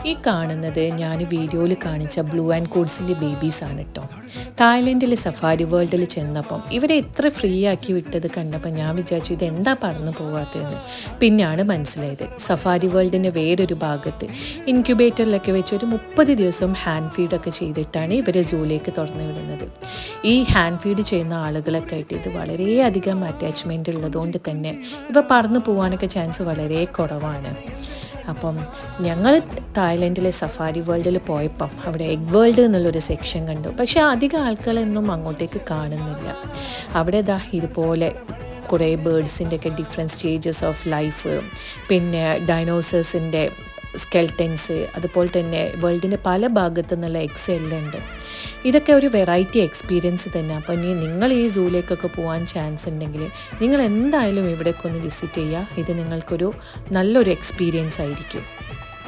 ഈ കാണുന്നത് ഞാൻ വീഡിയോയിൽ കാണിച്ച ബ്ലൂ ആൻഡ് കോഡ്സിൻ്റെ ബേബീസാണ് കേട്ടോ. തായ്ലൻഡിലെ സഫാരി വേൾഡിൽ ചെന്നപ്പം ഇവരെ എത്ര ഫ്രീ ആക്കി വിട്ടത് കണ്ടപ്പോൾ ഞാൻ വിചാരിച്ചു ഇതെന്താ പറന്നു പോകാത്തതെന്ന്. പിന്നെയാണ് മനസ്സിലായത് സഫാരി വേൾഡിൻ്റെ വേറൊരു ഭാഗത്ത് ഇൻക്യുബേറ്ററിലൊക്കെ വെച്ച് ഒരു 30 ദിവസം ഹാൻഡ് ഫീഡൊക്കെ ചെയ്തിട്ടാണ് ഇവരെ സൂയിലേക്ക് തുറന്നു വിടുന്നത്. ഈ ഹാൻഡ് ഫീഡ് ചെയ്യുന്ന ആളുകളൊക്കെ ആയിട്ട് ഇത് വളരെയധികം അറ്റാച്ച്മെൻ്റ് ഉള്ളതുകൊണ്ട് തന്നെ ഇവ പറന്നു പോകാനൊക്കെ ചാൻസ് വളരെ കുറവാണ്. അപ്പം ഞങ്ങൾ തായ്ലൻഡിലെ സഫാരി വേൾഡിൽ പോയപ്പം അവിടെ എഗ് വേൾഡ് എന്നുള്ളൊരു സെക്ഷൻ കണ്ടു. പക്ഷേ അധികം ആൾക്കാരൊന്നും അങ്ങോട്ടേക്ക് കാണുന്നില്ല. അവിടെ ഇതുപോലെ കുറേ ബേർഡ്സിൻ്റെ ഒക്കെ ഡിഫറെൻറ്റ് സ്റ്റേജസ് ഓഫ് ലൈഫ്, പിന്നെ ഡൈനോസേഴ്സിൻ്റെ സ്കെൽറ്റൻസ്, അതുപോലെ തന്നെ വേൾഡിൻ്റെ പല ഭാഗത്തു നിന്നുള്ള എഗ്സ് എല്ലാം ഉണ്ട്. ഇതൊക്കെ ഒരു വെറൈറ്റി എക്സ്പീരിയൻസ് തന്നെ. അപ്പോൾ ഇനി നിങ്ങൾ ഈ സൂയിലേക്കൊക്കെ പോകാൻ ചാൻസ് ഉണ്ടെങ്കിൽ നിങ്ങൾ എന്തായാലും ഇവിടേക്കൊന്ന് വിസിറ്റ് ചെയ്യുക. ഇത് നിങ്ങൾക്കൊരു നല്ലൊരു എക്സ്പീരിയൻസ് ആയിരിക്കും.